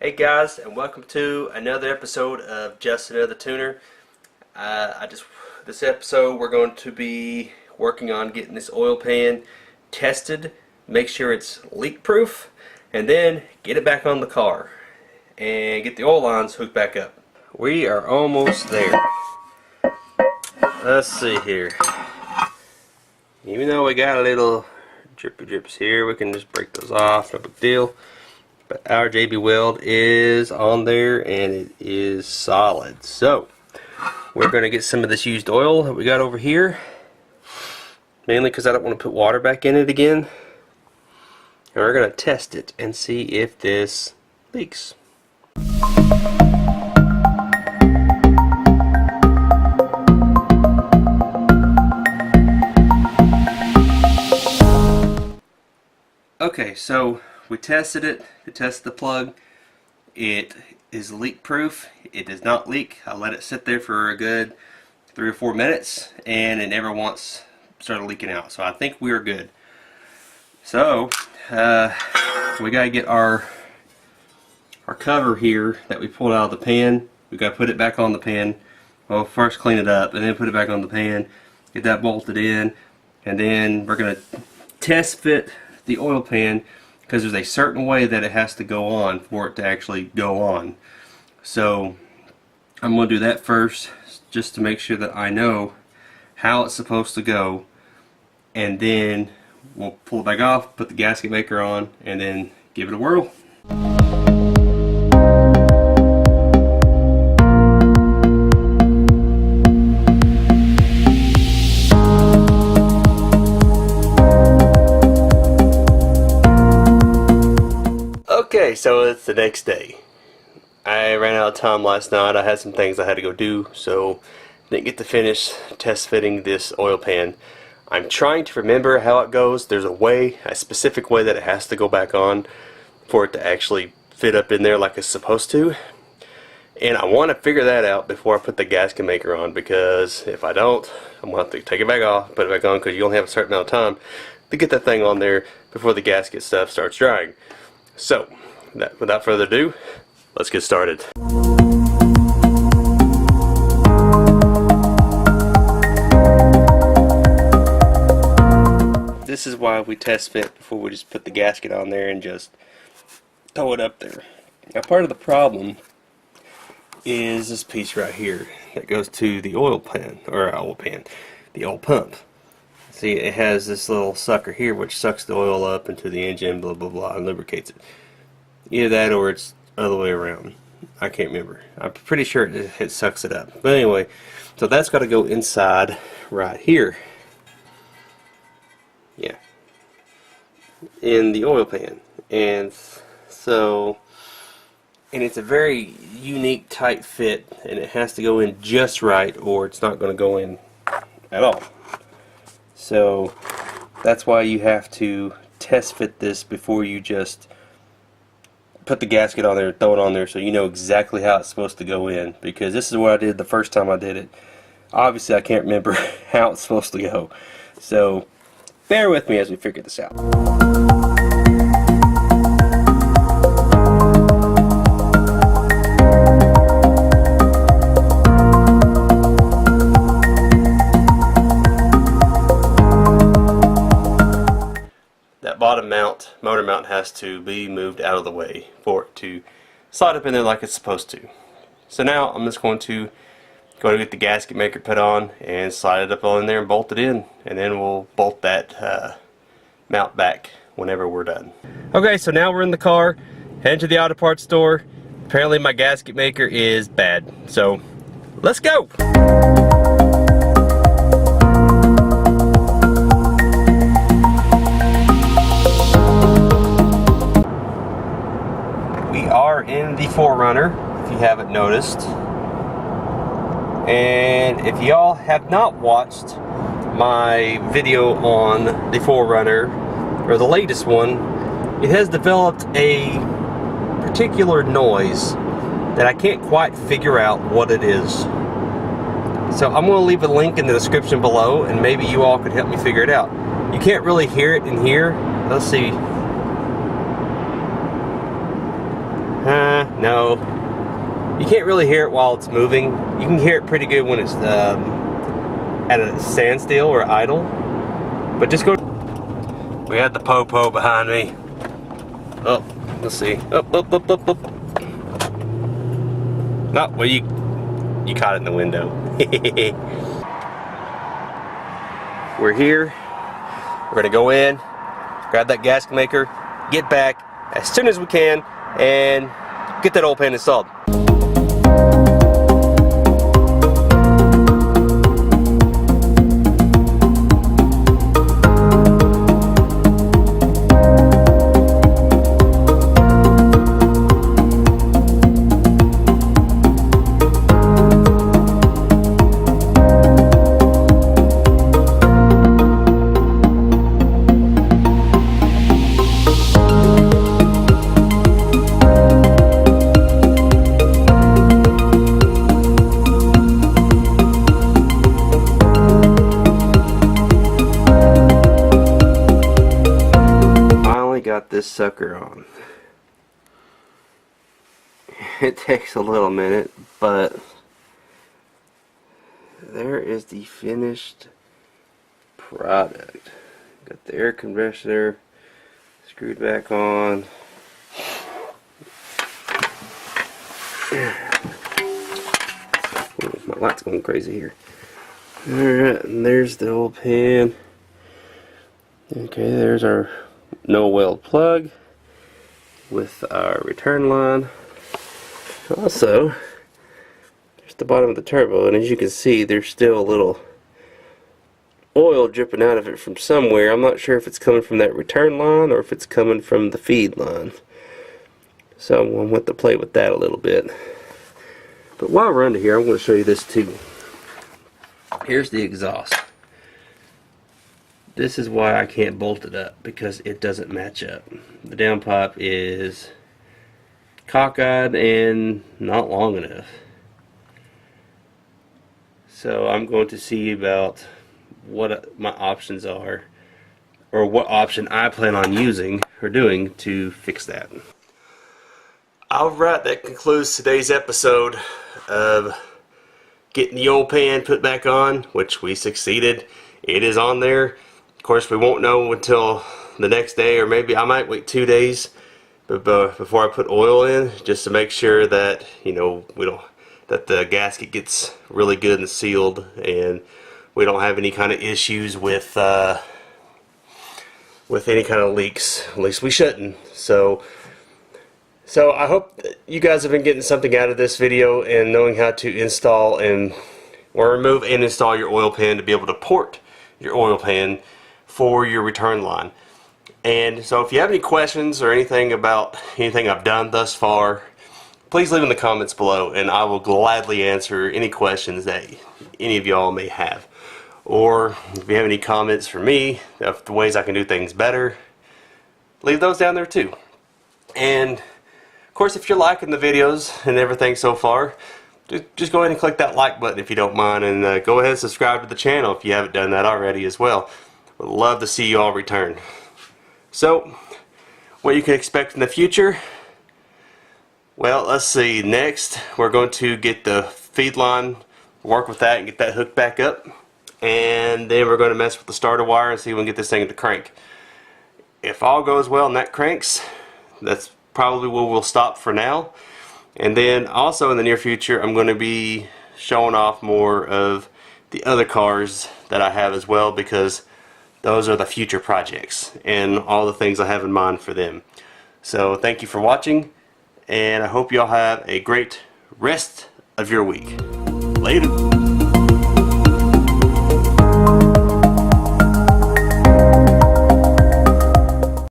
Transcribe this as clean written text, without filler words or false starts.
Hey guys, and welcome to another episode of Just Another Tuner. This episode we're going to be working on getting this oil pan tested, make sure it's leak proof, and then get it back on the car and get the oil lines hooked back up. We are almost there. Let's see here. Even though we got a little drips here, we can just break those off, no big deal. But our JB weld is on there and it is solid. So we're going to get some of this used oil that we got over here, mainly because I don't want to put water back in it again. And we're going to test it and see if this leaks. Okay, so we tested it. We tested the plug. It is leak proof. It does not leak. I let it sit there for a good 3 or 4 minutes and it never once started leaking out. So I think we're good. So we gotta get our cover here that we pulled out of the pan. We gotta put it back on the pan. Well, first clean it up and then put it back on the pan. Get that bolted in, and then we're gonna test fit the oil pan, because there's a certain way that it has to go on for it to actually go on. So I'm going to do that first, just to make sure that I know how it's supposed to go, and then we'll pull it back off, put the gasket maker on, and then give it a whirl. Okay, so it's the next day. I ran out of time last night. I had some things I had to go do, so didn't get to finish test fitting this oil pan. I'm trying to remember how it goes. There's a specific way that it has to go back on for it to actually fit up in there like it's supposed to. And I want to figure that out before I put the gasket maker on, because if I don't, I'm going to have to take it back off, put it back on, because you only have a certain amount of time to get that thing on there before the gasket stuff starts drying. So, without further ado, let's get started. This is why we test fit before we just put the gasket on there and just throw it up there. Now, part of the problem is this piece right here that goes to the oil pan, the oil pump. See, it has this little sucker here which sucks the oil up into the engine, blah blah blah, and lubricates it. Either that or it's the other way around. I can't remember. I'm pretty sure it sucks it up. But anyway, so that's got to go inside right here. Yeah. In the oil pan. And so, and it's a very unique tight fit, and it has to go in just right or it's not going to go in at all. So that's why you have to test fit this before you just put the gasket on there and throw it on there, so you know exactly how it's supposed to go in, because this is what I did the first time I did it. Obviously I can't remember how it's supposed to go, so bear with me as we figure this out. Bottom motor mount has to be moved out of the way for it to slide up in there like it's supposed to. So now I'm just going to get the gasket maker put on and slide it up on there and bolt it in, and then we'll bolt that mount back whenever we're done. Okay, so now we're in the car, heading to the auto parts store. Apparently my gasket maker is bad, so let's go! In the 4Runner, if you haven't noticed, and if y'all have not watched my video on the 4Runner, or the latest one, it has developed a particular noise that I can't quite figure out what it is. So I'm going to leave a link in the description below, and maybe you all could help me figure it out. You can't really hear it in here. Let's see. No, you can't really hear it while it's moving. You can hear it pretty good when it's at a standstill or idle. But just go. We had the po-po behind me. Oh, let's see. Up. No, well you caught it in the window. We're here. We're gonna go in, grab that gasket maker, get back as soon as we can, and get that oil pan installed. Got this sucker on. It takes a little minute, but there is the finished product. Got the air conditioner screwed back on. Oh, my light's going crazy here. Alright, and there's the old pan. Okay, there's our no weld plug with our return line. Also, there's the bottom of the turbo, and as you can see, there's still a little oil dripping out of it from somewhere. I'm not sure if it's coming from that return line or if it's coming from the feed line. So I'm going to have to play with that a little bit. But while we're under here, I'm going to show you this too. Here's the exhaust. This is why I can't bolt it up, because it doesn't match up. The downpipe is cockeyed and not long enough. So I'm going to see about what my options are, or what option I plan on using or doing to fix that. Alright, that concludes today's episode of getting the oil pan put back on, which we succeeded. It is on there. Of course, we won't know until the next day, or maybe I might wait 2 days before I put oil in, just to make sure that, you know, that the gasket gets really good and sealed, and we don't have any kind of issues with any kind of leaks. At least we shouldn't. So I hope that you guys have been getting something out of this video and knowing how to install or remove and install your oil pan to be able to port your oil pan for your return line. And so if you have any questions or anything about anything I've done thus far, please leave in the comments below, and I will gladly answer any questions that any of y'all may have. Or if you have any comments for me of the ways I can do things better, leave those down there too. And of course, if you're liking the videos and everything so far, just go ahead and click that like button if you don't mind, and go ahead and subscribe to the channel if you haven't done that already as well. Would love to see you all return. So, what you can expect in the future? Well, let's see. Next, we're going to get the feed line, work with that and get that hooked back up. And then we're going to mess with the starter wire and see if we can get this thing to crank. If all goes well and that cranks, that's probably where we'll stop for now. And then also in the near future, I'm going to be showing off more of the other cars that I have as well, because those are the future projects and all the things I have in mind for them. So thank you for watching, and I hope y'all have a great rest of your week. Later.